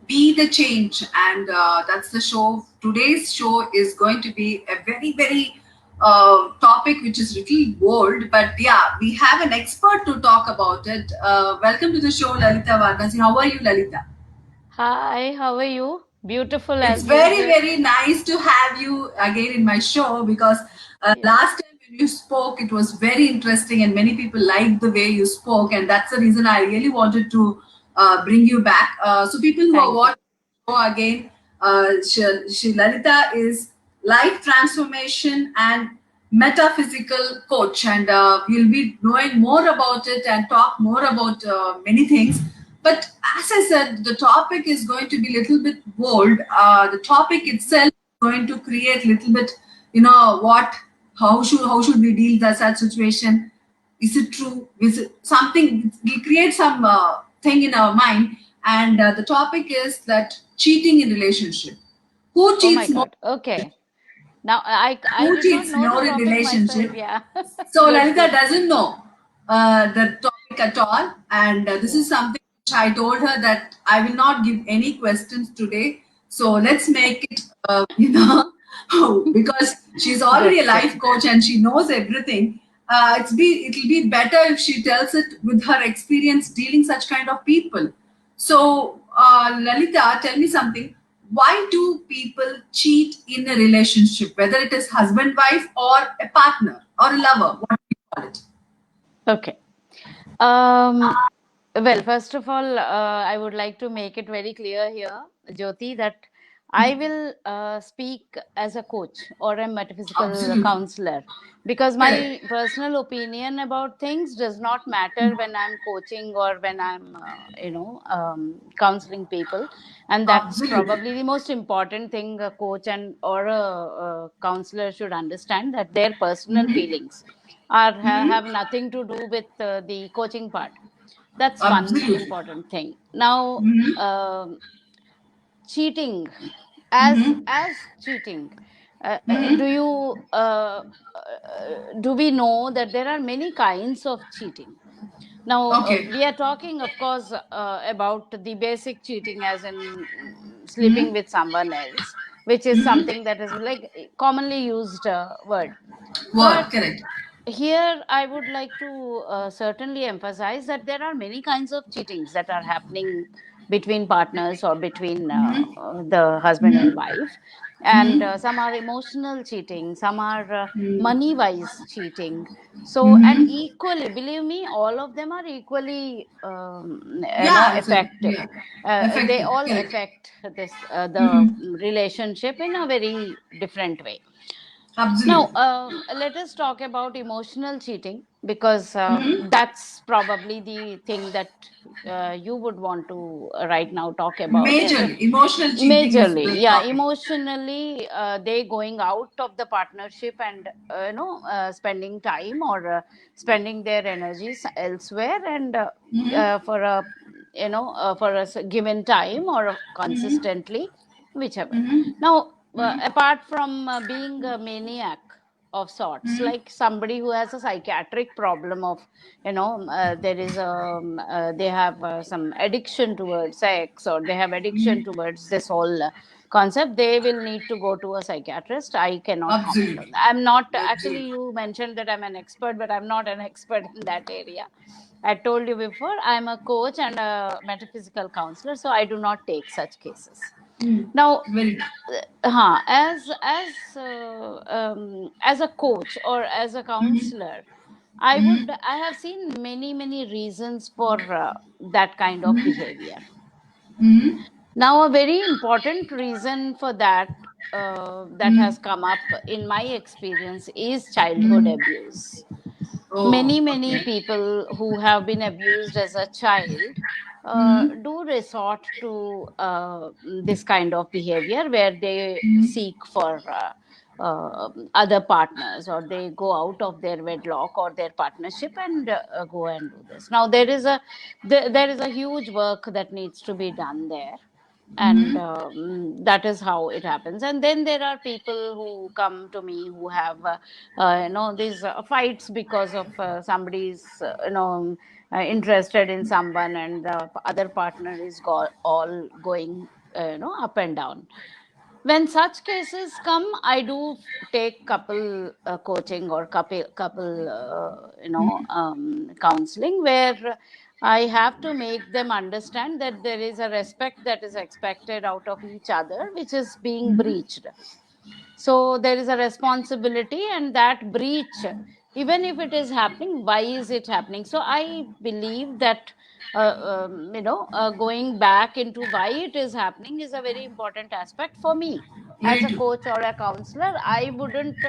be the change. And that's the show. Today's show is going to be a very, very topic which is little bold, but yeah, we have an expert to talk about it. Welcome to the show, Lalita Varnasi. How are you, Lalita? Hi, how are you? Beautiful It's as very, usual. very nice to have you again in my show because Yeah, last time when you spoke, it was very interesting and many people liked the way you spoke. And that's the reason I really wanted to bring you back. So, people who are thank you. watching the show again, Lalita is life transformation and metaphysical coach, and we'll be knowing more about it and talk more about many things. But as I said, the topic is going to be a little bit bold. The topic itself is going to create a little bit, what, how should we deal with such situation? Is it true? Is it something? We create some thing in our mind, and the topic is that cheating in relationship. Who Oh my cheats more? God. Okay. Now I Who did not cheats know the more in topic myself. relationship? Yeah. So Good, Lalita good. doesn't know the topic at all, and this Yeah. is something which I told her that I will not give any questions today. So let's make it, because she's already Good, a good. life coach and she knows everything. It'll be better if she tells it with her experience dealing such kind of people. So Lalita, tell me something. Why do people cheat in a relationship, whether it is husband, wife, or a partner or a lover? What do you call it? Okay. Um, well, first of all, I would like to make it very clear here, Jyoti, that I will speak as a coach or a metaphysical Absolutely. counselor because Correct. my personal opinion about things does not matter when I'm coaching or when I'm, counseling people, and that's Absolutely. probably the most important thing a coach and or a counselor should understand, that their personal feelings have nothing to do with the coaching part. That's one Absolutely. important thing. Now, cheating, as cheating, do you do we know that there are many kinds of cheating? Now, Okay. we are talking, of course, about the basic cheating, as in sleeping with someone else, which is something that is like commonly used word. Word. But Correct. here I would like to certainly emphasize that there are many kinds of cheatings that are happening between partners or between the husband and wife. And some are emotional cheating, some are money wise cheating. So, and equally, believe me, all of them are equally, Yeah, it's a effective. yeah. They Effective. all Correct. affect this the relationship in a very different way. Now, Absolutely. let us talk about emotional cheating because that's probably the thing that you would want to right now talk about. Is Majorly, emotional cheating is majorly, the yeah, topic. emotionally, they going out of the partnership and spending time or spending their energies elsewhere, and for a for a given time or consistently, whichever. Now, apart from being a maniac of sorts, like somebody who has a psychiatric problem of, there is they have some addiction towards sex, or they have addiction towards this whole concept, they will need to go to a psychiatrist. I cannot comment on Absolutely. that. I'm not actually, Absolutely. you mentioned that I'm an expert, but I'm not an expert in that area. I told you before, I'm a coach and a metaphysical counselor, so I do not take such cases. Now, Very. as a coach or as a counselor, I have seen many reasons for that kind of behavior. Now, a very important reason for that, that has come up in my experience, is childhood abuse. Oh, Many okay. people who have been abused as a child do resort to this kind of behavior, where they seek for other partners, or they go out of their wedlock or their partnership and go and do this. Now, there is a huge work that needs to be done there, and that is how it happens. And then there are people who come to me who have these fights because of somebody's interested in someone, and the other partner is all going up and down. When such cases come, I do take couple coaching or couple counseling, where I have to make them understand that there is a respect that is expected out of each other, which is being breached. So there is a responsibility, and that breach, even if it is happening, why is it happening? So I believe that going back into why it is happening is a very important aspect for me as Very a true. coach or a counselor. I wouldn't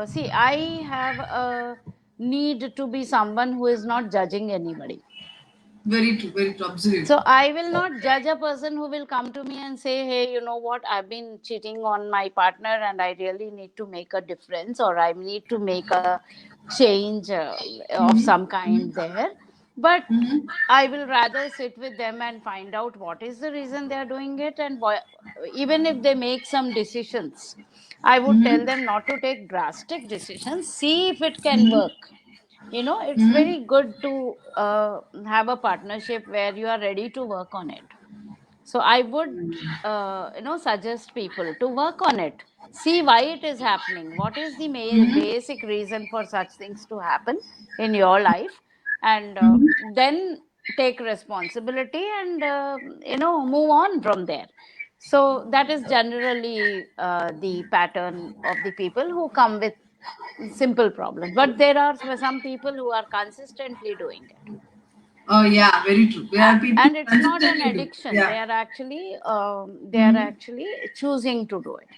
see, I have a need to be someone who is not judging anybody. Very true. Very true. Absolutely. So I will not judge a person who will come to me and say, hey, you know what, I've been cheating on my partner and I really need to make a difference, or I need to make a change of some kind there. But Mm-hmm. I will rather sit with them and find out what is the reason they are doing it. And even if they make some decisions, I would tell Mm-hmm. them not to take drastic decisions, see if it can Mm-hmm. work. It's Mm-hmm. very good to have a partnership where you are ready to work on it. So I would suggest people to work on it, see why it is happening, what is the Mm-hmm. basic reason for such things to happen in your life, and Mm-hmm. then take responsibility and move on from there. So that is generally the pattern of the people who come with simple problems, but there are some people who are consistently doing it. Oh yeah, very true. There are people And who it's not an consistently do. addiction, Yeah. they are actually Mm-hmm. choosing to do it.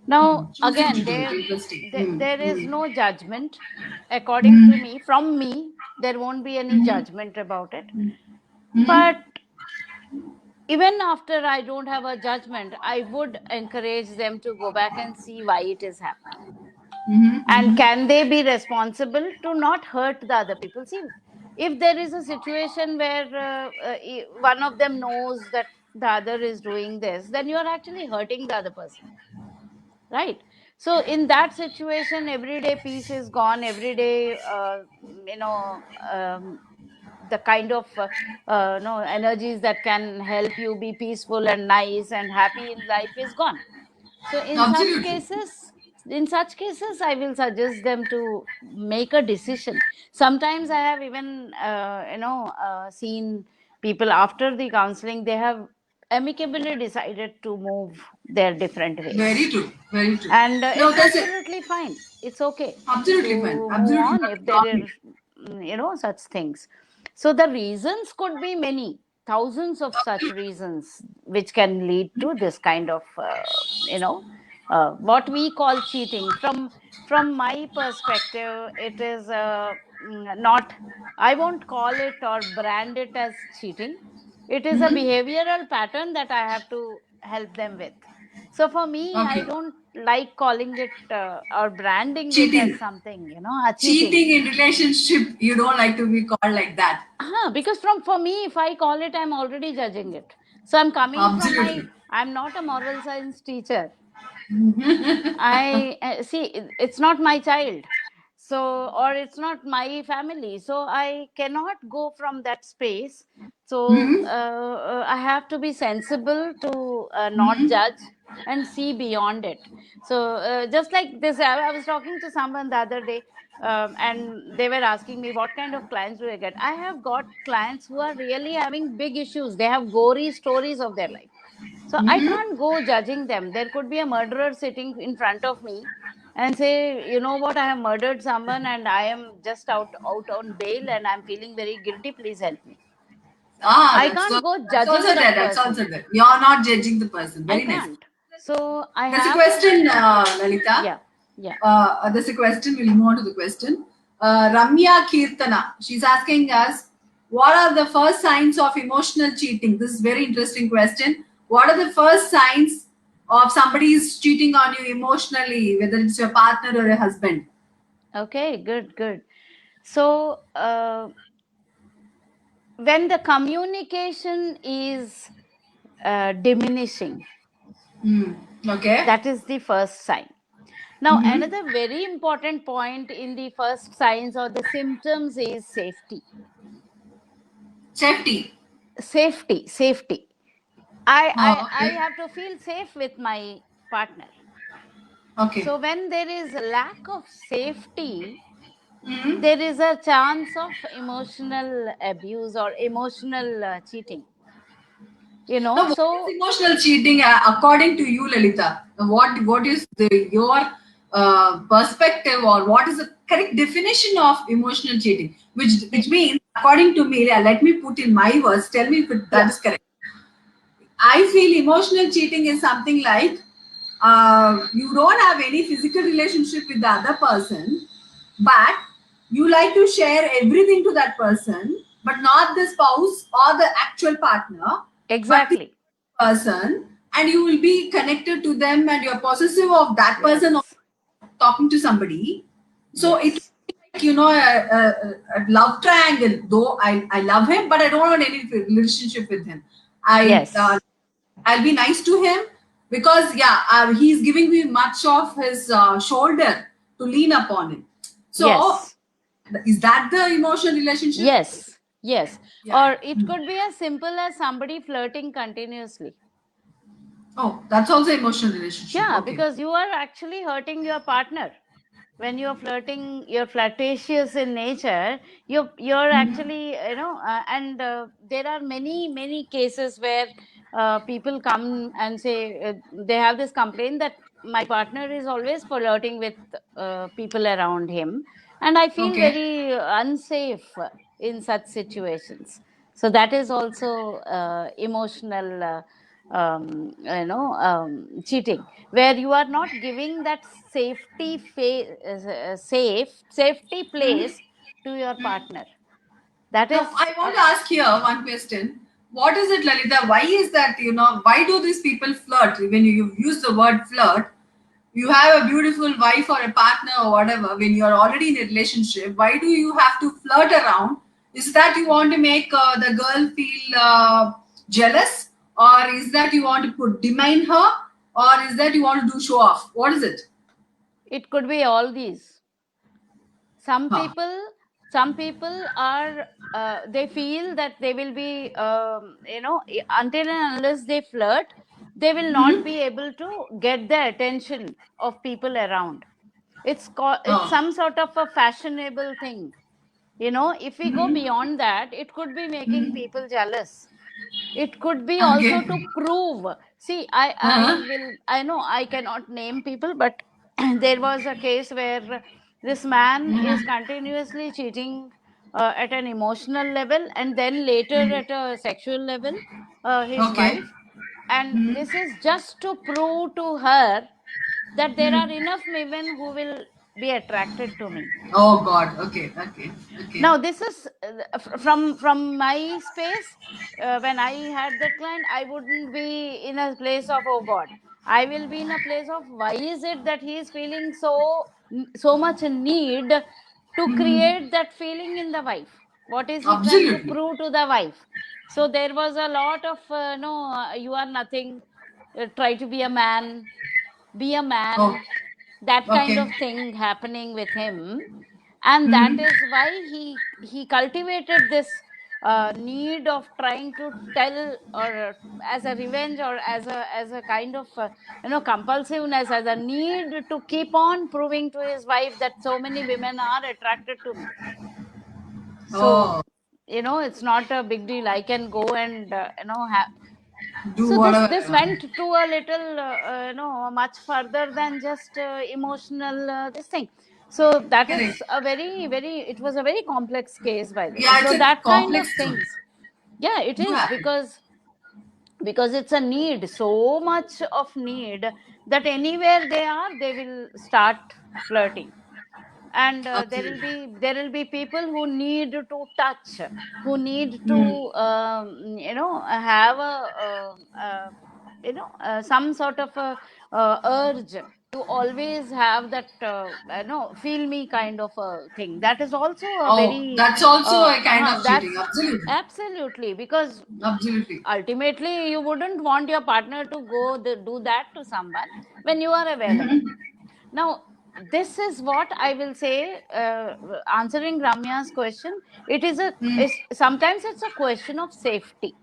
Now Choosing to again, do it. Interesting. there is Mm-hmm. no judgment according to Mm-hmm. me. From me, there won't be any Mm-hmm. judgment about it. Mm-hmm. But even after I don't have a judgment, I would encourage them to go back and see why it is happening, and Mm-hmm. can they be responsible to not hurt the other people. See, if there is a situation where one of them knows that the other is doing this, then you are actually hurting the other person, right? So in that situation, everyday peace is gone, everyday you know um, the kind of no energies that can help you be peaceful and nice and happy in life is gone. So Absolutely. in such cases, I will suggest them to make a decision. Sometimes I have even, seen people after the counseling, they have amicably decided to move their different Very ways. true. Very true. And No, it's that's it. absolutely fine. It's okay Absolutely fine. to move Absolutely on fine. if there Got are, it. such things. So the reasons could be many, thousands of such Absolutely. reasons, which can lead to this kind of, what we call cheating. From my perspective, it is not. I won't call it or brand it as cheating. It is a Mm-hmm. behavioral pattern that I have to help them with. So for me, I Okay. don't like calling it or branding it as Cheating. something, a cheating. Cheating in relationship, you don't like to be called like that. Because for me, if I call it, I'm already judging it. So I'm coming from Absolutely. I'm not a moral science teacher. I see it's not my child, so, or it's not my family, so I cannot go from that space. So Mm-hmm. I have to be sensible to not judge and see beyond it. So just like this, I was talking to someone the other day, and they were asking me what kind of clients do I get. I have got clients who are really having big issues. They have gory stories of their life, so I Mm-hmm. can't go judging them. There could be a murderer sitting in front of me and say, you know what, I have murdered someone and I am just out on bail and I'm feeling very guilty. Please help me. Ah, I can't go that's also judging there. that That's person. also there. You're not judging the person. I Very nice. can't. So I There's a have to, question, Lalita. yeah, yeah. There's a question. We'll move on to the question. Ramya Kirtana. She's asking us, what are the first signs of emotional cheating? This is a very interesting question. What are the first signs of somebody is cheating on you emotionally, whether it's your partner or a husband? Okay, good, good. So when the communication is diminishing, Hmm. Okay. that is the first sign. Now, Mm-hmm. another very important point in the first signs or the symptoms is safety. Safety. Safety, safety. I Okay. have to feel safe with my partner. Okay. So when there is lack of safety, Hmm. there is a chance of emotional abuse or emotional cheating. Now, what is So emotional cheating according to you, Lalita? What is your perspective, or what is the correct definition of emotional cheating? Which means, according to me, let me put in my words. Tell me if that yeah, is correct. I feel emotional cheating is something like you don't have any physical relationship with the other person, but you like to share everything to that person, but not the spouse or the actual partner, but the exactly. person, and you will be connected to them and you're possessive of that person or Yes, talking to somebody. So it yes, will be like, a love triangle. Though I love him, but I don't want any relationship with him. I yes, I'll be nice to him because yeah, he's giving me much of his shoulder to lean upon him. So yes, is that the emotional relationship? yes, yes. Yeah. Or it could be as simple as somebody flirting continuously. Oh, that's also emotional relationship. Yeah, Okay. because you are actually hurting your partner. When you're flirting, you're flirtatious in nature. You're actually, and there are many cases where people come and say they have this complaint that my partner is always flirting with people around him, and I feel Okay. very unsafe in such situations. So that is also emotional. Cheating, where you are not giving that safety Mhm. place to your partner. That Now, is I want to ask here one question. What is it, Lalita? Why is that, why do these people flirt? When you use the word flirt, you have a beautiful wife or a partner or whatever, when you're already in a relationship, why do you have to flirt around? Is that you want to make the girl feel jealous? Or is that you want to put demean her? Or is that you want to do show off? What is it? it could be all these. some Huh. people some people are they feel that they will be until and unless they flirt, they will not Hmm. be able to get the attention of people around. It's Oh. some sort of a fashionable thing. If we go Hmm. beyond that, it could be making Hmm. people jealous. It could be also Okay. to prove. See, I Uh-huh. will, I know I cannot name people, but there was a case where this man is Uh-huh. continuously cheating at an emotional level, and then later Hmm. at a sexual level, his Okay. wife. And Hmm. this is just to prove to her that there are Hmm. enough women who will be attracted to me. Oh God. Okay. Okay. Okay. Now this is from my space. When I had that client, I wouldn't be in a place of, oh God. I will be in a place of, why is it that he is feeling so much need to Hmm. create that feeling in the wife? What is he trying to Absolutely. prove to the wife? So there was a lot of no, you are nothing, try to be a man, be a Oh. man, that kind Okay. of thing happening with him. And that Hmm. is why he cultivated this need of trying to tell, or as a revenge, or as a kind of compulsiveness, as a need to keep on proving to his wife that so many women are attracted to me. So Oh. it's not a big deal, I can go and Do so this whatever this I want. went to a little much further than just emotional this thing. So that Correct. is a very it was a very complex case, by the way. Yeah, it's So a that kind of complex one. things, yeah, it Do is, happen. because it's a need, so much of need, that anywhere they are, they will start flirting. And Absolutely. there will be people who need to touch, who need to Hmm. have some sort of a urge to always have that feel me kind of a thing. That is also a Oh, very that's also a kind of cheating. that's Absolutely. absolutely, because Absolutely. ultimately you wouldn't want your partner to do that to someone when you are available. Hmm. Now, this is what I will say, answering Ramya's question. It is Hmm. sometimes it's a question of safety.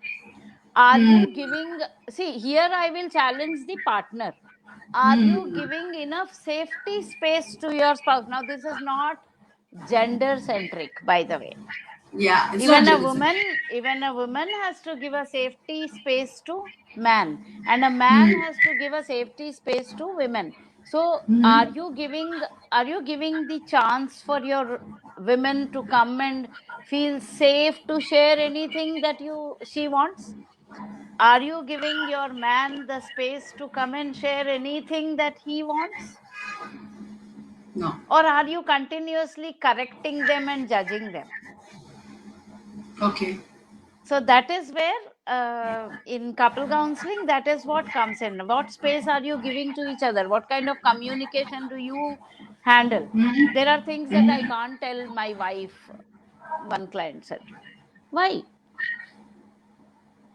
Are you giving, see, here I will challenge the partner. Are you giving enough safety space to your spouse? Now, this is not gender centric, by the way. Yeah, it's not jealousy. Even a woman has to give a safety space to man, and a man has to give a safety space to women. So are you giving the chance for your women to come and feel safe to share anything that she wants? Are you giving your man the space to come and share anything that he wants? No. Or are you continuously correcting them and judging them? Okay. So that is where, in couple counseling, that is what comes in. What space are you giving to each other? What kind of communication do you handle? There are things that I can't tell my wife, one client said. Why?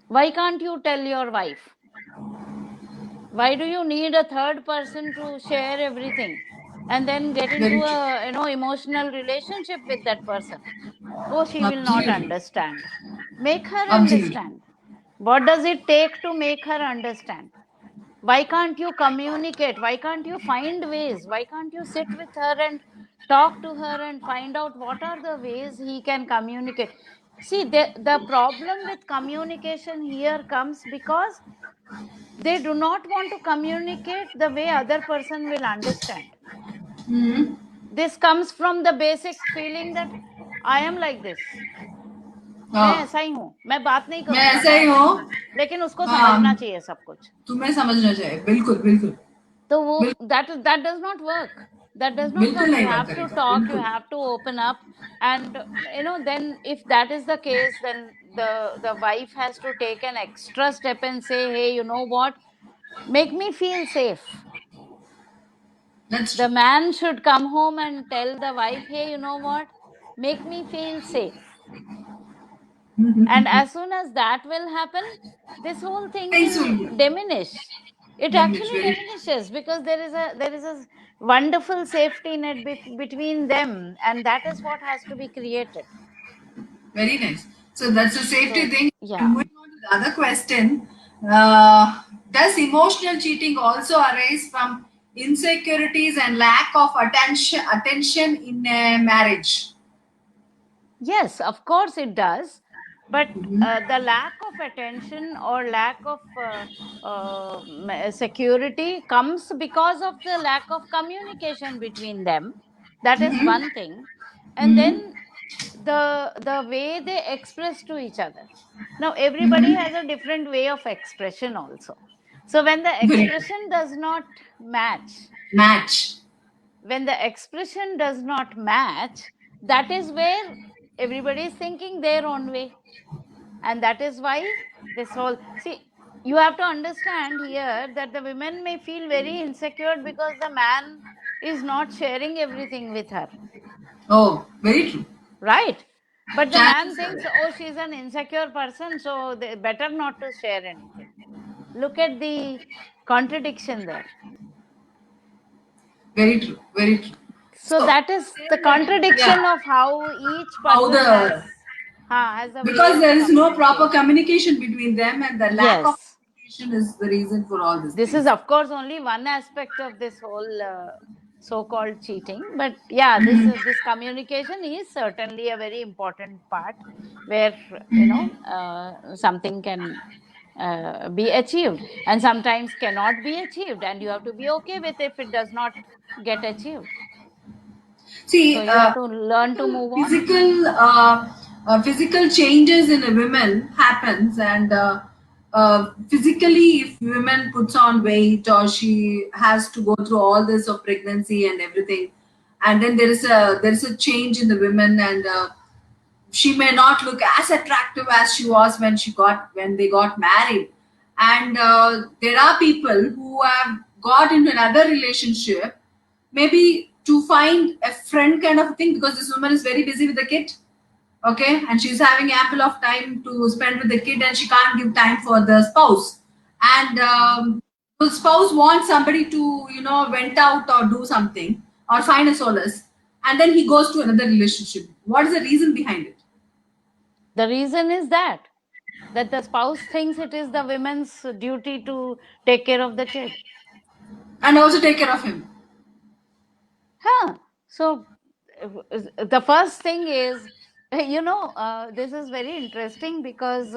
Why can't you tell your wife? Why do you need a third person to share everything and then get Very into true. a emotional relationship with that person? Oh, she will not Absolutely. understand. Make her Absolutely. understand. What does it take to make her understand? Why can't you communicate? Why can't you find ways? Why can't you sit with her and talk to her and find out what are the ways he can communicate? See, the problem with communication here comes because they do not want to communicate the way other person will understand. This comes from the basic feeling that I am like this. मैं हाँ, ऐसा ही हूं, मैं बात नहीं मैं करूंगा, ऐसा मैं ही ऐसा ही हूँ. हूं, लेकिन उसको समझना हाँ, चाहिए सब कुछ. तुम्हें समझना चाहिए. बिल्कुल बिल्कुल. तो वो बिल्कुल that does not work. That does not बिल्कुल work. You नहीं बात have to करेगा. talk, you बिल्कुल. have to open up, and then if that is the case, then the wife has to take an extra step and say, hey, you know what, make me feel safe. That's The true. man should come home and tell the wife, hey, you know what, make me feel safe. And as soon as that will happen, this whole thing Things will will diminish. It diminish actually very diminishes because there is a wonderful safety net between them, and that is what has to be created. very nice. So that's a safety So thing. yeah. Moving on to the other question, uh, does emotional cheating also arise from insecurities and lack of attention in a marriage? Yes, of course it does. But the lack of attention or lack of security comes because of the lack of communication between them. That is one thing. And then the way they express to each other. Now, everybody has a different way of expression also. So when the Very true. expression does not match, Match. when the expression does not match, that is where everybody is thinking their own way. And that is why this whole, see, you have to understand here that the women may feel very insecure because the man is not sharing everything with her, Oh, very true. right? But the man Chances are thinks, there. oh, she's an insecure person, so they better not to share anything. Look at the contradiction there. Very true. Very true. So So, that is the contradiction yeah, of how each how person the has a way because of there is no proper communication. communication between them, and the lack of Yes. communication is the reason for all these This is, things. of course, only one aspect of this whole so-called cheating. But yeah, this communication is certainly a very important part where something can be achieved, and sometimes cannot be achieved, and you have to be okay with if it does not get achieved. So See, you have to learn to move on. physical changes in a woman happens, and physically, if women puts on weight or she has to go through all this of pregnancy and everything, and then there is a change in the women, and she may not look as attractive as she was when they got married, and there are people who have got into another relationship, maybe to find a friend kind of thing, because this woman is very busy with the kid, okay, and she's having ample of time to spend with the kid, and she can't give time for the spouse, and the spouse wants somebody to vent out or do something or find a solace, and then he goes to another relationship. What is the reason behind it? The reason is that that the spouse thinks it is the women's duty to take care of the kid. And also take care of him. Huh. So the first thing is, this is very interesting because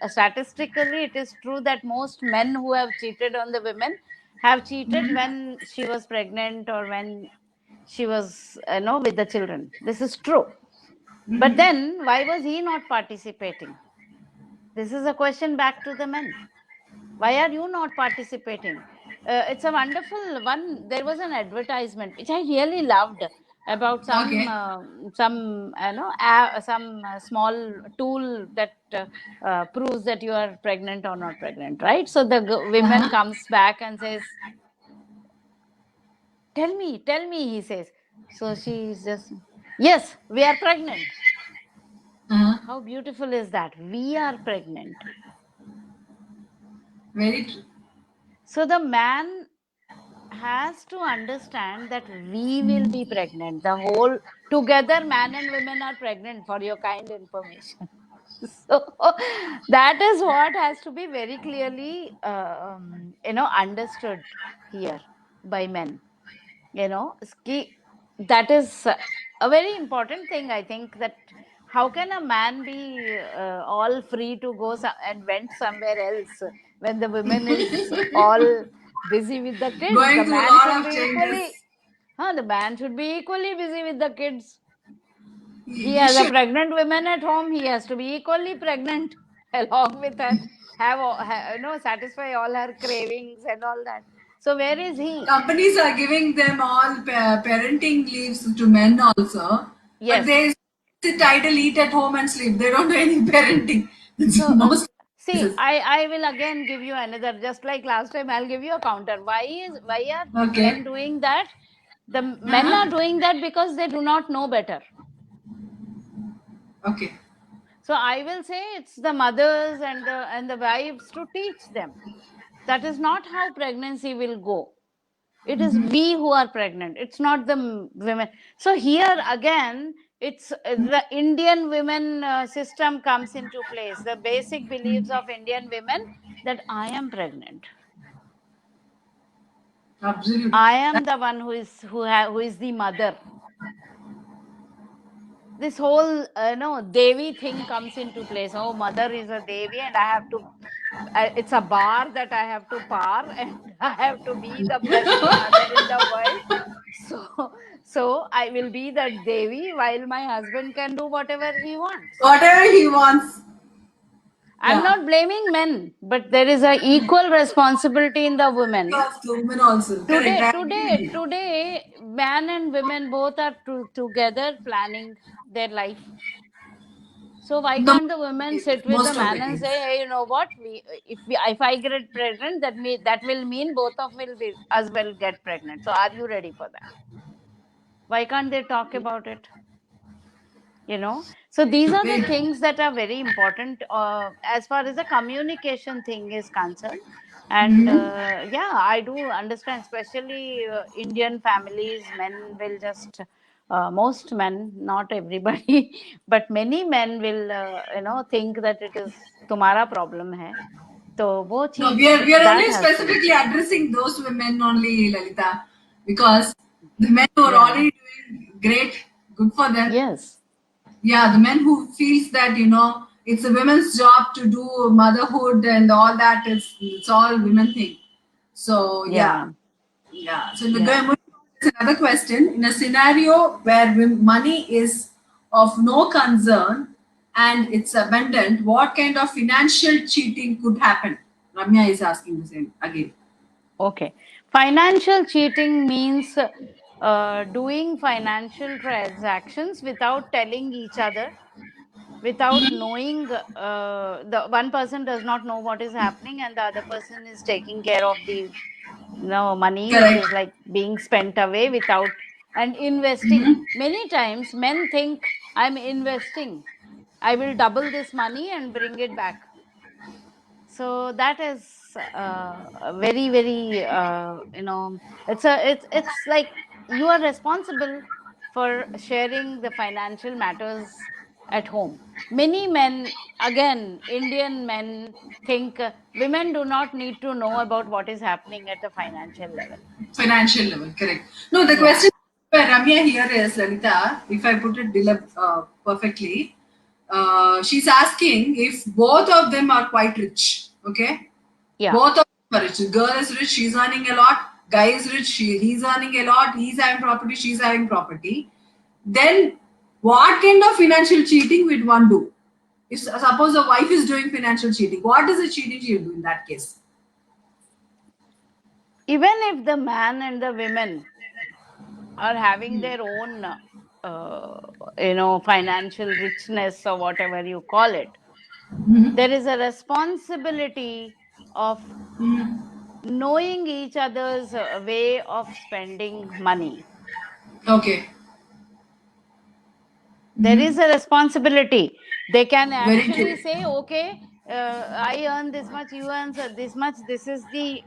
statistically it is true that most men who have cheated on the women have cheated when she was pregnant or when she was, with the children. This is true. But then why was he not participating? This is a question back to the men. Why are you not participating? It's a wonderful one. There was an advertisement which I really loved about Okay. some small tool that proves that you are pregnant or not pregnant, right? So the woman Uh-huh. comes back and says, tell me, he says. So she's just, yes, we are pregnant. Uh-huh. How beautiful is that? We are pregnant. Very true. So the man has to understand that we will be pregnant. The whole together, man and women are pregnant, for your kind information. So that is what has to be very clearly, understood here by men. That is a very important thing. I think that how can a man be all free to go and went somewhere else when the woman is all busy with the kids? The Going through a man should lot of be equally, changes. the man should be equally busy with the kids. He He has a should. pregnant woman at home. He has to be equally pregnant along with her, satisfy all her cravings and all that. So where is he? Companies are giving them all parenting leaves to men also, but Yes. they sit idle, eat at home, and sleep. They don't do any parenting. It's So, most see, cases. I will again give you another, just like last time, I'll give you a counter. Why are men Okay. doing that? The men Uh-huh. are doing that because they do not know better. Okay. So I will say it's the mothers and the wives to teach them. That is not how pregnancy will go. It is we who are pregnant. It's not the women. So here again, it's the Indian women system comes into place. The basic beliefs of Indian women that I am pregnant. Absolutely. I am the one who is the mother. This whole Devi thing comes into place. Oh, mother is a Devi, and I have to. It's a bar that I have to par, and I have to be the best mother in the world. So I will be that Devi, while my husband can do whatever he wants. Whatever he wants. I'm Yeah. not blaming men, but there is a equal responsibility in the women. Yes, the women also. Correct. I agree with you. Today, man and women both are together planning their life. So why The can't the women sit with the most of the man and say, case. hey, you know what? If I get pregnant, that will mean both of will be us will get pregnant. So are you ready for that? Why can't they talk about it? So these are the Very true. things that are very important as far as the communication thing is concerned. And yeah, I do understand, especially Indian families, men will just most men, not everybody, but many men will think that it is तुम्हारा problem है. तो वो No, चीज we are that only has to be specifically changed. addressing those women only, Lalita, because the men who are Yeah. already doing great, good for them. Yes. Yeah, the men who feels that it's a women's job to do motherhood and all that, it's all women thing. So yeah, Yeah. yeah. So Yeah. there's another question. In a scenario where money is of no concern and it's abundant, what kind of financial cheating could happen? Ramya is asking the same again. Okay. Financial cheating means doing financial transactions without telling each other, without knowing, the one person does not know what is happening, and the other person is taking care of the money which Correct. is like being spent away without, and investing. Many times men think, I'm investing, I will double this money and bring it back. So that is very very it's like you are responsible for sharing the financial matters at home. Many men, again, Indian men, think women do not need to know about what is happening at the financial level. Financial level, correct. No, the Yeah. question by Ramya here is, Lalita, if I put it perfectly, she's asking if both of them are quite rich. Okay, Yeah. both of them are rich. The girl is rich, she's earning a lot. Guy is rich, he's earning a lot. He's having property, she's having property. Then, what kind of financial cheating would one do? If suppose the wife is doing financial cheating, what is the cheating she'll do in that case? Even if the man and the women are having their own, financial richness or whatever you call it, there is a responsibility of knowing each other's way of spending money. Okay. There is a responsibility. They can Very actually true. say, okay, I earn this much, you earn this much, this is the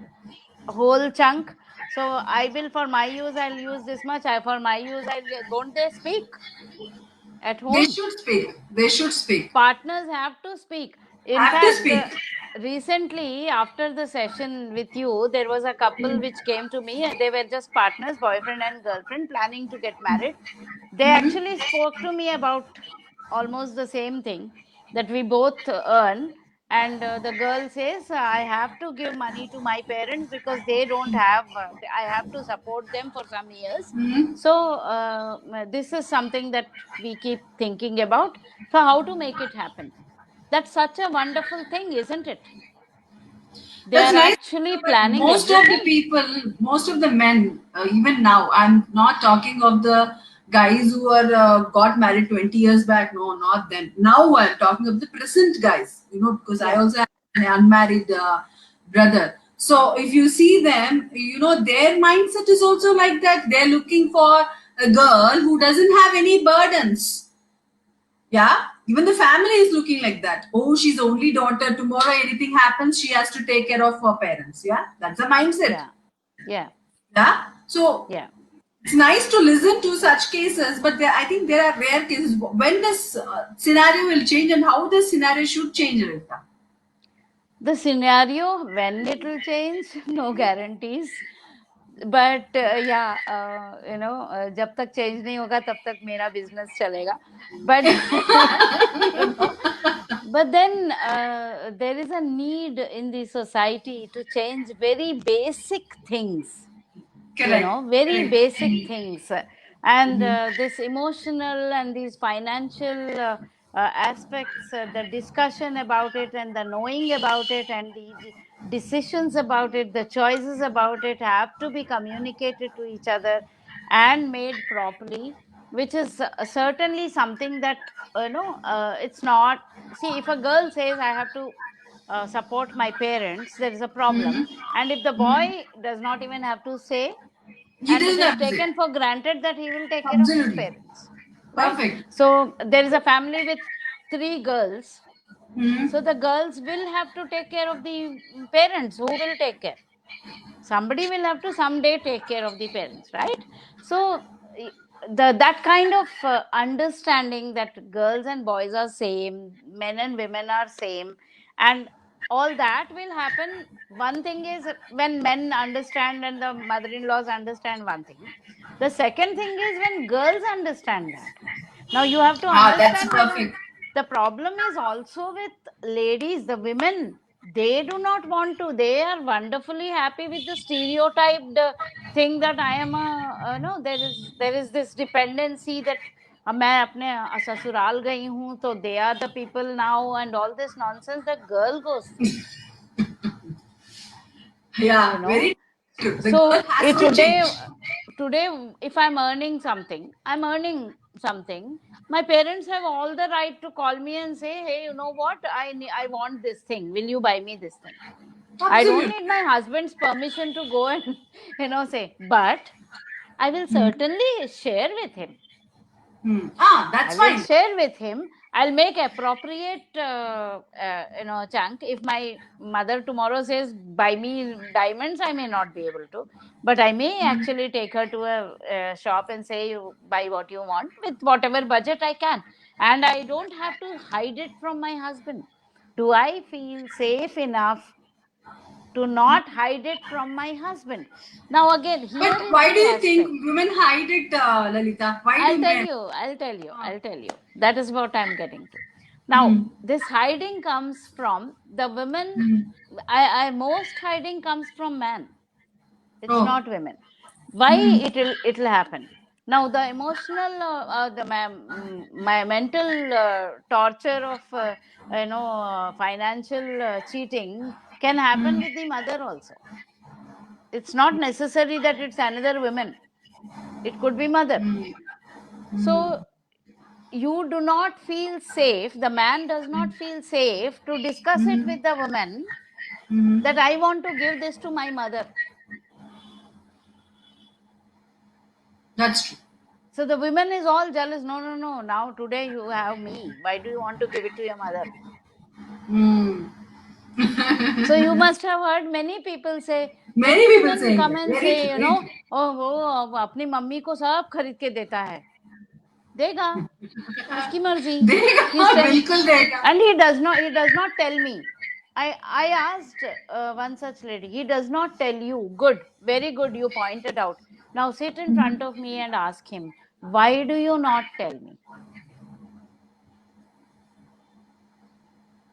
whole chunk. So I will, for my use, I'll use this much. For my use, don't they speak at They home? should speak. They should speak. Partners have to speak. In Have to fact, speak. recently, after the session with you, there was a couple which came to me, and they were just partners, boyfriend and girlfriend, planning to get married. They actually spoke to me about almost the same thing, that we both earn. And the girl says, I have to give money to my parents because they don't have, I have to support them for some years. So this is something that we keep thinking about. So how to make it happen? That's such a wonderful thing, isn't it? They That's are nice. actually But planning most of the everything. people, most of the men, even now, I'm not talking of the guys who are got married 20 years back. No, not then. Now I'm talking of the present guys. Because I Yeah. also have an unmarried brother. So if you see them, their mindset is also like that. They're looking for a girl who doesn't have any burdens. Yeah, even the family is looking like that. Oh, she's only daughter. Tomorrow, anything happens, she has to take care of her parents. Yeah, that's the mindset. Yeah. Yeah. Yeah, so Yeah. it's nice to listen to such cases, but I think there are rare cases when this scenario will change and how the scenario should change, Rita. The scenario, when it will change, no guarantees. But जब तक change नहीं होगा तब तक मेरा business चलेगा. But but then there is a need in the society to change very basic things. Correct. Very Correct. basic things. And this emotional and these financial aspects, the discussion about it and the knowing about it and the decisions about it, the choices about it have to be communicated to each other and made properly, which is certainly something that, it's not. See, if a girl says, I have to support my parents, there is a problem. And if the boy does not even have to say, He and it doesn't is have to say. taken for granted that he will take care of his Absolutely. parents, right? Perfect. So there is a family with 3 girls. So the girls will have to take care of the parents. Who will take care? Somebody will have to someday take care of the parents, right? So that kind of understanding that girls and boys are same, men and women are same, and all that will happen. One thing is when men understand and the mother-in-laws understand one thing. The second thing is when girls understand that. Now you have to That's understand that perfect. the problem is also with ladies, the women. They do not want to. They are wonderfully happy with the stereotyped thing that I am a, no, there is this dependency that मैं अपने ससुराल गई हूँ तो they are the people now and all this nonsense that girl goes through. Yeah, very true. The girl So has to today, change. if I'm earning something, my parents have all the right to call me and say, hey, you know what, I want this thing, will you buy me this thing? I don't Absolutely. need my husband's permission to go and say, but I will certainly share with him. That's I will fine. share with him. I'll make appropriate, chunk. If my mother tomorrow says, buy me diamonds, I may not be able to. But I may actually take her to a shop and say, you buy what you want with whatever budget I can. and I don't have to hide it from my husband. Do I feel safe enough to not hide it from my husband? Now again, here But is why do the you think aspect. women hide it, Lalita? Why do I'll tell men? you, I'll tell you, Uh, I'll tell you. That is what I'm getting to. Now, mm, this hiding comes from the women. mm. Most hiding comes from man. It's Oh. not women. Why Mm, it'll happen? Now, the emotional, my mental torture of financial cheating can happen mm, with the mother also. It's not necessary that it's another woman. It could be mother. mm, So mm, you do not feel safe, the man does not feel safe to discuss it mm, with the woman mm. that I want to give this to my mother. That's true. So the woman is all jealous. No, no, no. Now today you have me. Why do you want to give it to your mother? Mm. So you must have heard many people say, Many many people women saying come that. and Very say, true. Very true. oh वो अपनी mummy को सब खरीद के देता है. देगा, उसकी मर्जी. He's देगा बिल्कुल देगा. And he does not tell me. I asked one such lady. He does not tell you. Good, very good. You pointed out. Now sit in front of me and ask him, why do you not tell me?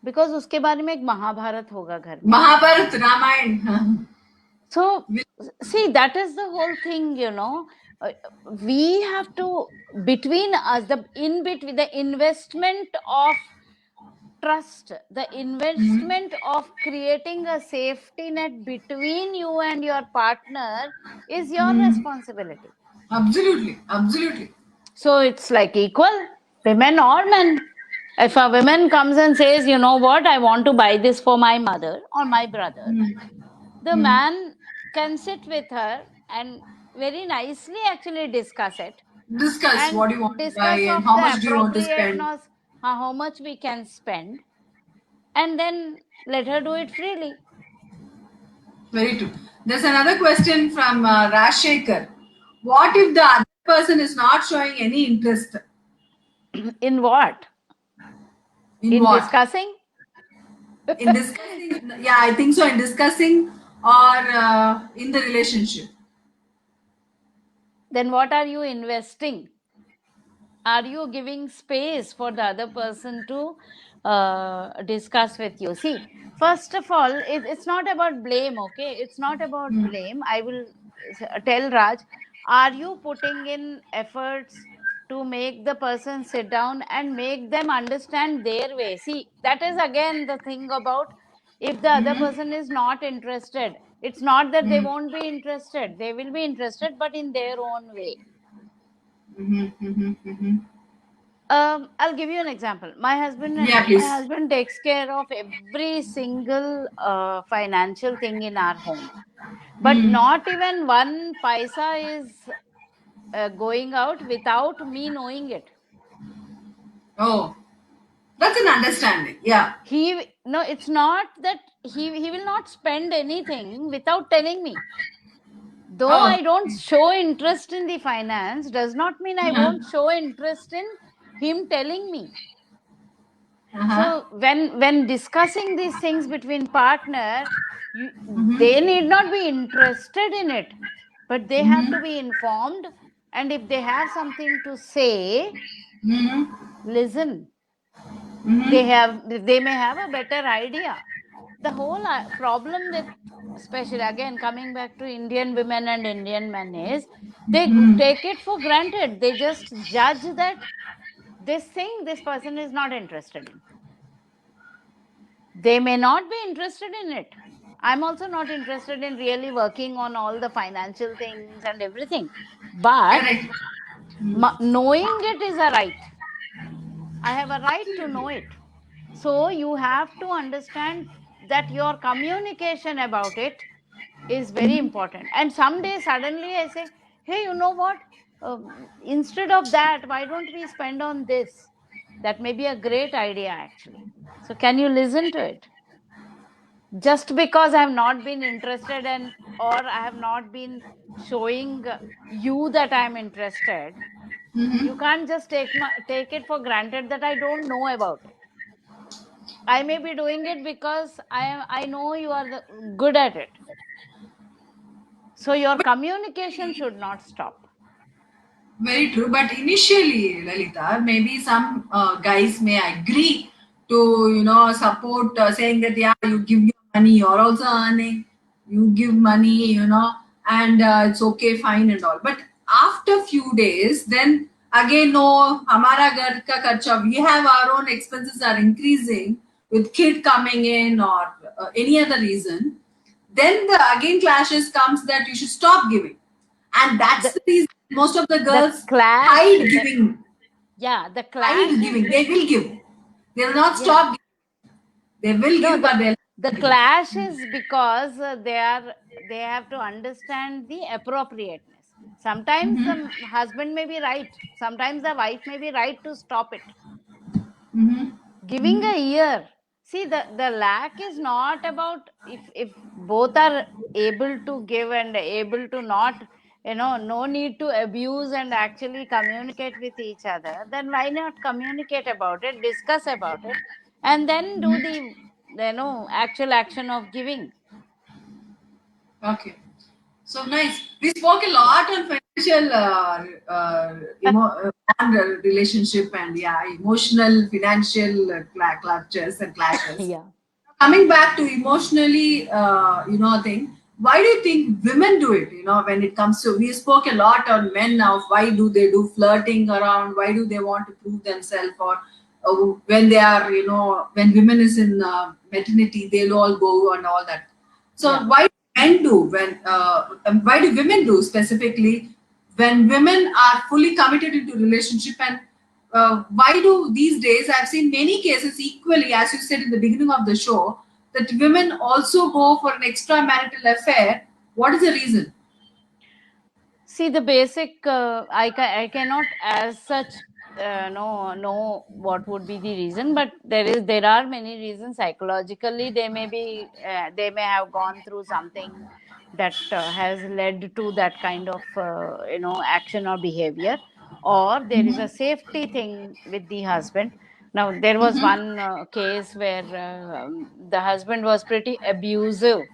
Because उसके बारे में एक महाभारत होगा घर में. Mahabharat Ramayan. So see, that is the whole thing, we have to, between us, the investment of trust, the investment of creating a safety net between you and your partner is your responsibility. Absolutely. Absolutely. So it's like equal, women or men. If a woman comes and says, you know what, I want to buy this for my mother or my brother, the man can sit with her and very nicely actually discuss it Discuss and what you want to buy discuss and of how the much do you want to spend. appropriateness, how much we can spend, and then let her do it freely. Very true. There's another question from Rashekar. What if the other person is not showing any interest? In what? In what? Discussing? In discussing, yeah, I think so. In discussing or in the relationship. Then what are you investing? Are you giving space for the other person to discuss with you? See, first of all, it's not about blame, okay? It's not about blame. I will tell Raj, are you putting in efforts to make the person sit down and make them understand their way? See, that is again the thing about, if the other person is not interested, it's not that they won't be interested. They will be interested, but in their own way. I'll give you an example. My husband Yeah, please. takes care of every single financial thing in our home, but not even one paisa is going out without me knowing it. Oh, that's an understanding. Yeah. No, it's not that he will not spend anything without telling me. Though Oh. I don't show interest in the finance, does not mean I won't show interest in him telling me. So when discussing these things between partner, they need not be interested in it, but they have to be informed. And if they have something to say, listen. They may have a better idea. The whole problem with, especially again coming back to Indian women and Indian men, is they take it for granted. They just judge that this thing this person is not interested in. They may not be interested in it. I'm also not interested in really working on all the financial things and everything. But knowing it is a right. I have a right to know it. So you have to understand that your communication about it is very important. And someday suddenly I say, hey, you know what? Instead of that, why don't we spend on this? That may be a great idea actually. So can you listen to it? Just because I have not been interested or I have not been showing you that I am interested, You can't just take it for granted that I don't know about it. I may be doing it because I know you are good at it. So your communication should not stop. Very true. But initially, Lalita, maybe some guys may agree to, support, saying that, yeah, you give your money, you're also earning, you give money, and it's okay, fine and all. But after few days, then again, no, hamara ghar ka kharcha, we have our own expenses are increasing with kid coming in or any other reason. Then the again clashes comes that you should stop giving, and that's The, the reason most of the the girls clash, hide giving. yeah, the Hide clash is giving. They will give. They will not yeah. stop giving. They will No, give, but they'll the not give. clash is because they have to understand the appropriateness. Sometimes the husband may be right. Sometimes the wife may be right to stop it. Mm-hmm. Giving a year. See, the lack is not about if both are able to give and able to not, no need to abuse and actually communicate with each other, then why not communicate about it, discuss about it, and then do the actual action of giving. Okay. So nice. We spoke a lot on financial and relationship and yeah, emotional, financial clutches and clashes. Yeah. Coming back to emotionally thing, why do you think women do it, when it comes to, we spoke a lot on men now, why do they do flirting around, why do they want to prove themselves, or when they are, when women is in maternity, they'll all go and all that. So Yeah. why do men do when why do women do specifically when women are fully committed into relationship, and why do these days I've seen many cases equally, as you said in the beginning of the show, that women also go for an extramarital affair. What is the reason? See, the basic, I cannot as such know what would be the reason, but there are many reasons. Psychologically, they may have gone through something that has led to that kind of action or behavior, or there is a safety thing with the husband. Now, there was one case where the husband was pretty abusive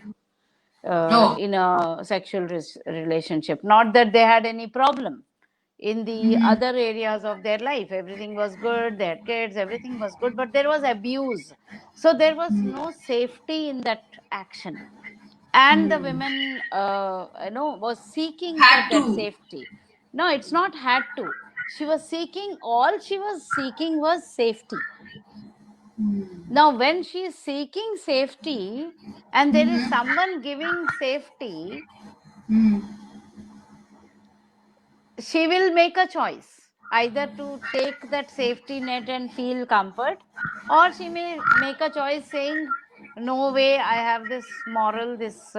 No. in a sexual relationship. Not that they had any problem in the Mhm. other areas of their life. Everything was good, they had kids, everything was good, but there was abuse. So there was no safety in that action. And the women, was seeking for Had that to. safety. No, it's not had to. All she was seeking was safety. Now, when she is seeking safety and there is someone giving safety, she will make a choice either to take that safety net and feel comfort, or she may make a choice saying, no way, I have this moral, this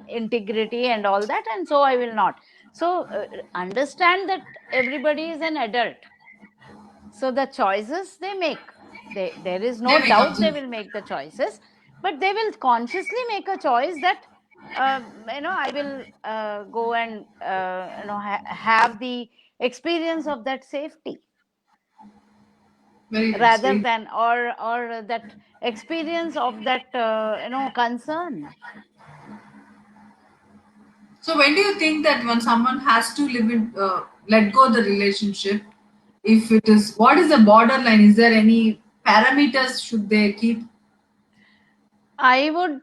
integrity, and all that, and so I will not. So, understand that everybody is an adult. So the choices they make, there is They no make doubt they absolute. will make the choices, but they will consciously make a choice that I will go and have the experience of that safety Very nice. rather Very. than or that experience of that concern. So when do you think that when someone has to live in, let go the relationship, if it is, what is the borderline? Is there any parameters should they keep? I would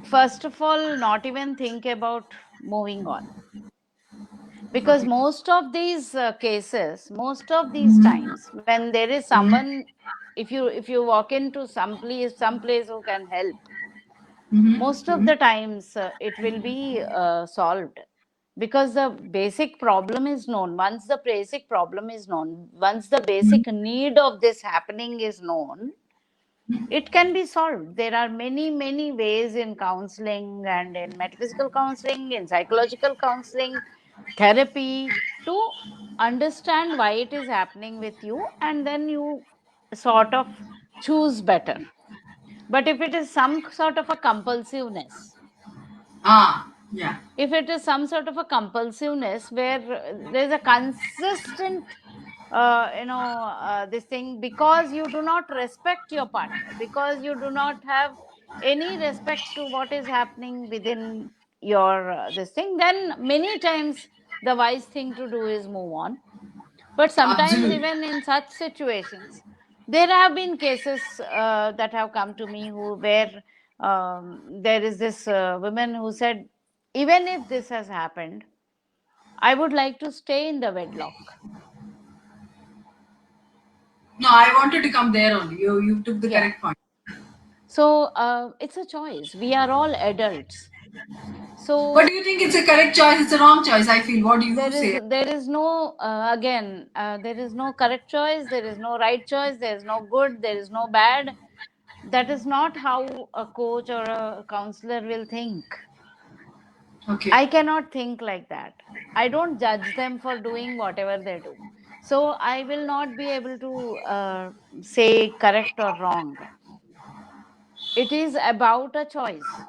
first of all not even think about moving on, because Okay. most of these cases, most of these times when there is someone, if you walk into some place who can help, most of the times it will be solved, because the basic problem is known. Once the basic problem is known, once the basic need of this happening is known, it can be solved. There are many ways in counseling and in metaphysical counseling, in psychological counseling, therapy, to understand why it is happening with you, and then you sort of choose better. But if it is some sort of a compulsiveness, Ah. Yeah. If it is some sort of a compulsiveness where there's a consistent this thing, because you do not respect your partner, because you do not have any respect to what is happening within your this thing, then many times the wise thing to do is move on. But sometimes Absolutely. even in such situations, there have been cases that have come to me who where there is this woman who said, even if this has happened, I would like to stay in the wedlock. No, I wanted to come there only. You took the Yeah. correct point. So it's a choice. We are all adults. But do So you think it's a correct choice? It's a wrong choice. I feel. What do you say? there is no there is no correct choice. There is no right choice. There is no good. There is no bad. That is not how a coach or a counselor will think. Okay. I cannot think like that. I don't judge them for doing whatever they do. So I will not be able to say correct or wrong. It is about a choice.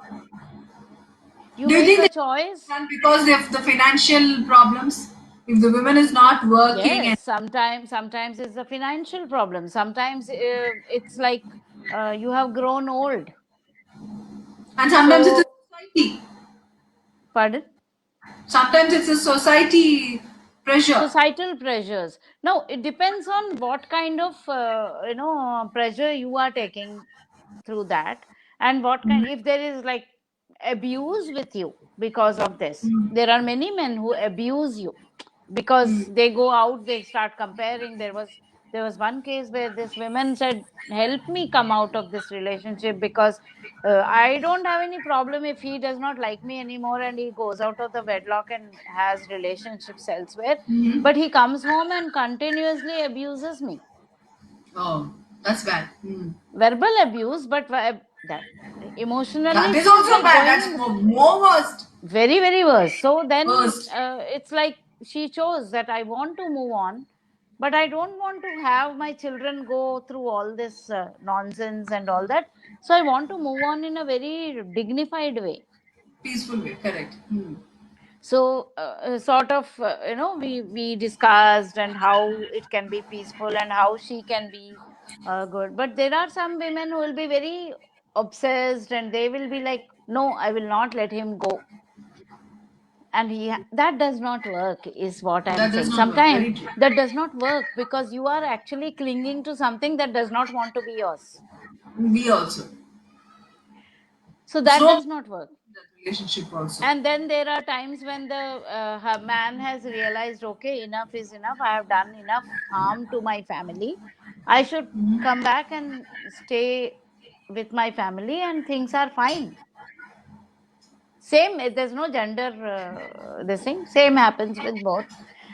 You Do you make think a they choice. can because of the financial problems? If the woman is not working and Yes, sometimes it's a financial problem. Sometimes it's like you have grown old. sometimes it's a So, society. pardon? Sometimes it's a society pressure. Societal pressures. No, it depends on what kind of pressure you are taking through that, and what kind, if there is like abuse with you because of this. There are many men who abuse you because they go out, they start comparing. There was one case where this woman said, help me come out of this relationship, because I don't have any problem if he does not like me anymore and he goes out of the wedlock and has relationships elsewhere, Hmm. but he comes home and continuously abuses me. Oh, that's bad. Hmm. Verbal abuse, but that emotionally That is she is also like bad. going That's in more worst. very, very worse. So then Worst. it's like she chose that I want to move on, but I don't want to have my children go through all this nonsense and all that. So I want to move on in a very dignified way. Peaceful way. Correct. Hmm. So sort of we discussed and how it can be peaceful and how she can be good. But there are some women who will be very obsessed and they will be like, no, I will not let him go. And that does not work, is what I'm That does saying. not work. Sometimes Very true. that does not work because you are actually clinging to something that does not want to be yours. We also. So It's that no does not work. that relationship also. And then there are times when the man has realized, okay, enough is enough, I have done enough harm to my family, I should come back and stay with my family and things are fine. Same, there's no gender this thing, same happens with both.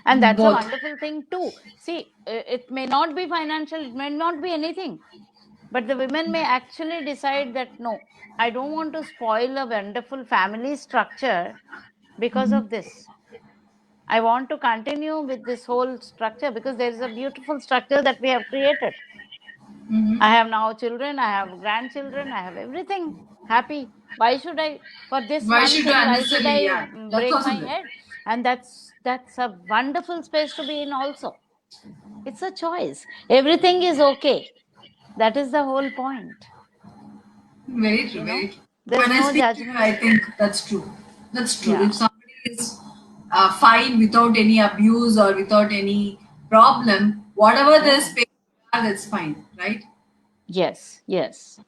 And that's a Both. wonderful thing too. See, it may not be financial, it may not be anything, but the women may actually decide that no, I don't want to spoil a wonderful family structure because of this. I want to continue with this whole structure because there is a beautiful structure that we have created. Hmm. I have now children, I have grandchildren, I have everything happy. Why should I, for this Why one should you thing, why should unnecessarily? I Yeah, that's break my also there. head? And that's a wonderful space to be in also. It's a choice. Everything is okay. That is the whole point. Very true. You know, Very true. there's When I no speak to you, I judgment. think that's true. That's true. If Yeah. somebody is fine without any abuse or without any problem, whatever the Yeah. space are, that's fine, right? Yes. Yes.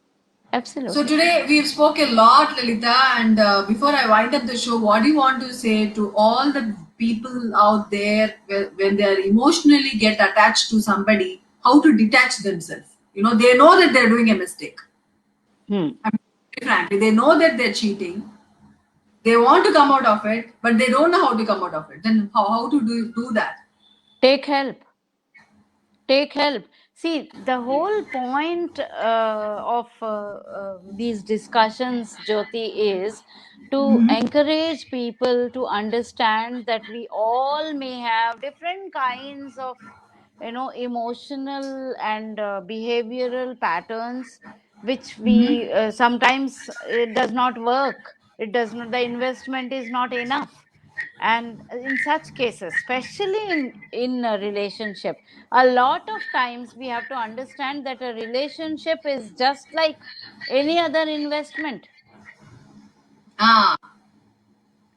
So Absolutely. today we've spoke a lot, Lalita, and before I wind up the show, what do you want to say to all the people out there when they are emotionally get attached to somebody, how to detach themselves? They know that they're doing a mistake. Hmm. I mean, frankly, they know that they're cheating. They want to come out of it, but they don't know how to come out of it. Then how to do that? Take help. Take help. See, the whole point of these discussions, Jyoti, is to encourage people to understand that we all may have different kinds of emotional and behavioral patterns which we sometimes it does not work. it does not, the investment is not enough. And in such cases, especially in a relationship, a lot of times we have to understand that a relationship is just like any other investment. Ah,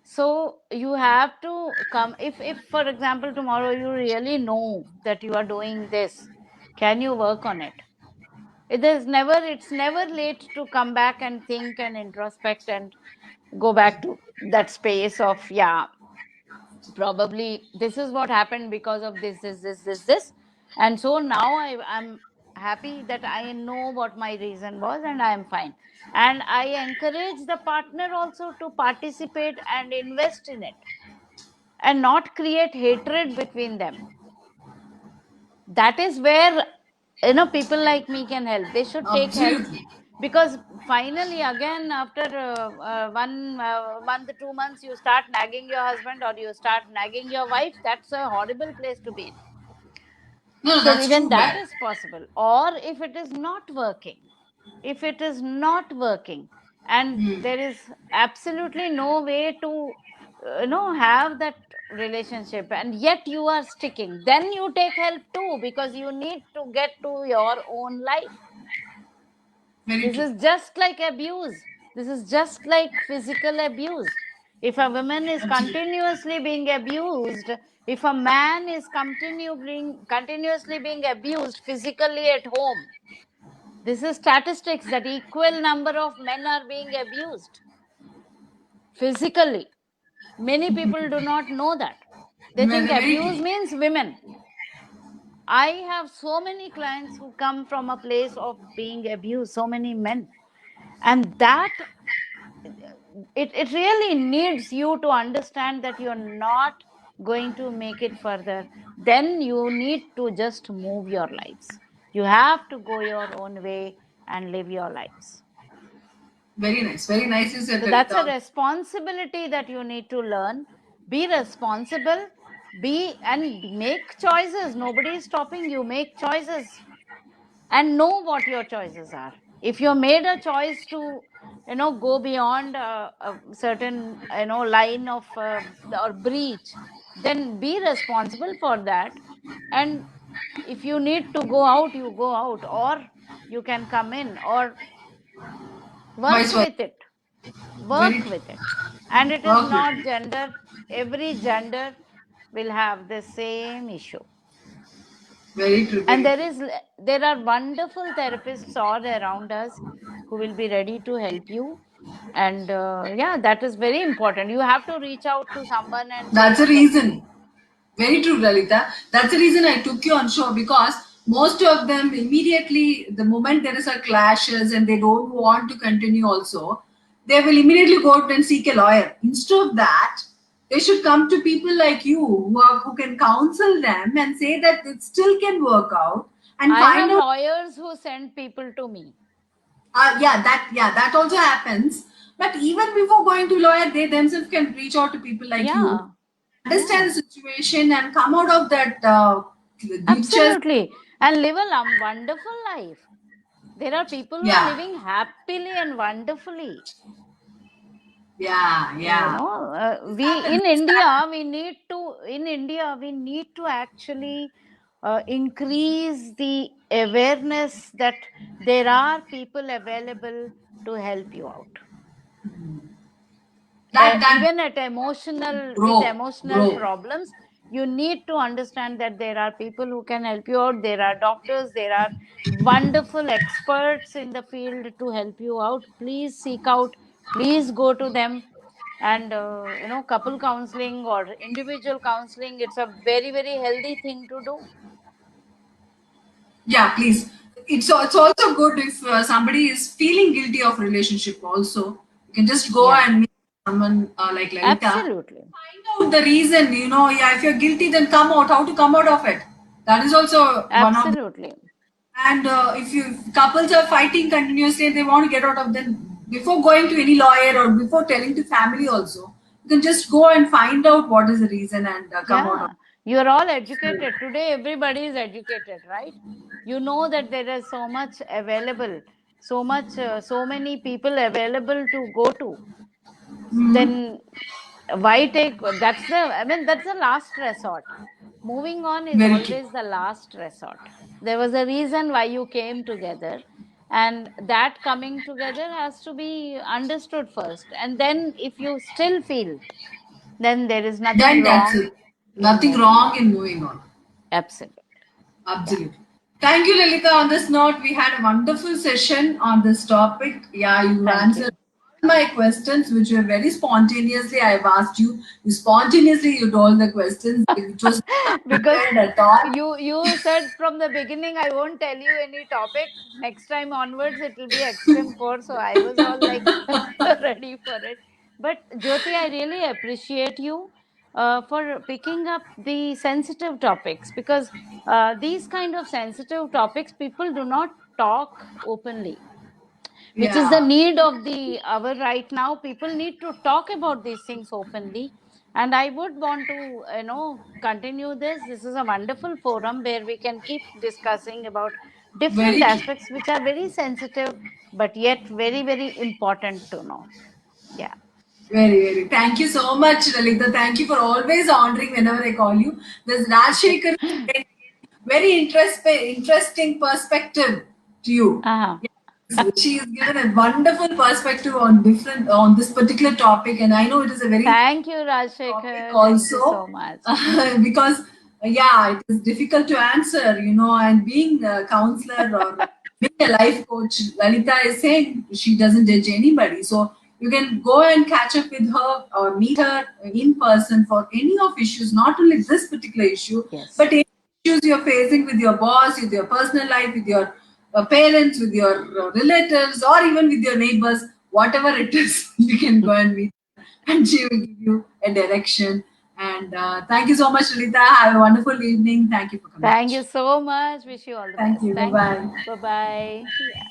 So you have to come, if for example tomorrow you really know that you are doing this, can you work on it? It's never late to come back and think and introspect and go back to that space of, yeah, probably this is what happened because of this, and so now I'm happy that I know what my reason was and I am fine. And I encourage the partner also to participate and invest in it, and not create hatred between them. That is where, people like me can help. They should take help, absolutely. because finally again after 1 month, 2 months, you start nagging your husband or you start nagging your wife. That's a horrible place to be in. No, no, So that's even too that bad. is possible. Or if it is not working, if it is not working and Hmm. there is absolutely no way to have that relationship, and yet you are sticking, then you take help too, because you need to get to your own life. Very This true. is just like abuse. This is just like physical abuse. If a woman is Absolutely. continuously being abused, if a man is continuously being abused physically at home, this is statistics that equal number of men are being abused physically. Many people do not know that. They think Very, very abuse true. means women. I have so many clients who come from a place of being abused, so many men. And that it really needs you to understand that you're not going to make it further. Then you need to just move your lives. You have to go your own way and live your lives. Very nice. Very nice you said, So that's a Lalita. responsibility that you need to learn. Be responsible, be and make choices. Nobody is stopping you. Make choices and know what your choices are. If you made a choice to, go beyond a certain, line of or breach, then be responsible for that. And if you need to go out, you go out, or you can come in, or work Vice versa. with it. Very Work true. with it. And it is Work with not it. gender. Every gender will have the same issue. Very true. And Very true. there are wonderful therapists all around us who will be ready to help you. And yeah, that is very important. You have to reach out to someone and say, That's the look at me. reason. Very true, Lalita. That's the reason I took you on show, because most of them immediately, the moment there is a clashes and they don't want to continue also, they will immediately go out and seek a lawyer. Instead of that, they should come to people like you who can counsel them and say that it still can work out and I find have out. lawyers who send people to me. Yeah, that also happens. But even before going to lawyer, they themselves can reach out to people like you, Yeah, understand yeah, the situation, and come out of that glitches. absolutely. And live a wonderful life. There are people who are Yeah, living happily and wonderfully. yeah, yeah. We Happens. in India we need to actually increase the awareness that there are people available to help you out, That even at emotional with emotional grow. problems. You need to understand that there are people who can help you out. There are doctors, there are wonderful experts in the field to help you out. Please seek out, please go to them. And couple counseling or individual counseling, it's a very very healthy thing to do. Yeah, please. It's also good if somebody is feeling guilty of relationship. Also, you can just go Yeah, and meet someone like Lalita. absolutely, Find out the reason. Yeah, if you're guilty, then come out. How to come out of it? That is also one of the. absolutely. And if you couples are fighting continuously and they want to get out of, then before going to any lawyer or before telling to family also, you can just go and find out what is the reason and come out of. Yeah, you are all educated. Today, everybody is educated, right? You know that there is so much available, so many people available to go to. then why take that's the last resort. Moving on is Very true. always the last resort. There was a reason why you came together, and that coming together has to be understood first, and then if you still feel, then there is nothing Then that's wrong it. in Nothing moving on. wrong in moving on. Absolutely. Yeah. Absolutely. Thank you, Lalita. On this note, we had a wonderful session on this topic. Yeah, you Thank answered you. all my questions, which were very spontaneously. I've asked you. You spontaneously you told the questions, which was not Because prepared at all. you said from the beginning I won't tell you any topic. Next time onwards it will be extreme 4. So I was all like ready for it. But Jyoti, I really appreciate you for picking up the sensitive topics, because these kind of sensitive topics people do not talk openly, which is the Yeah, need of the hour right now. People need to talk about these things openly, and I would want to continue this is a wonderful forum where we can keep discussing about different very true. aspects which are very sensitive but yet very very important to know. Yeah. Very, very. Thank you so much, Lalita. Thank you for always honoring whenever I call you. This Rajshekhar is very interesting perspective to you. uh-huh. Yes, she has given a wonderful perspective on different on this particular topic, and I know it is a very Thank you, topic Rajshekhar. Thank you also so much. because yeah, it is difficult to answer, and being a counselor or being a life coach, Lalita is saying she doesn't judge anybody, so you can go and catch up with her or meet her in person for any of issues, not only this particular issue, Yes. but any issues you're facing with your boss, with your personal life, with your parents, with your relatives, or even with your neighbors, whatever it is, you can go and meet and she will give you a direction. And thank you so much, Lita. Have a wonderful evening. Thank you for coming. Thank you so much. Wish you all the Thank best. you. Bye Thank you. bye. Bye bye. Yeah.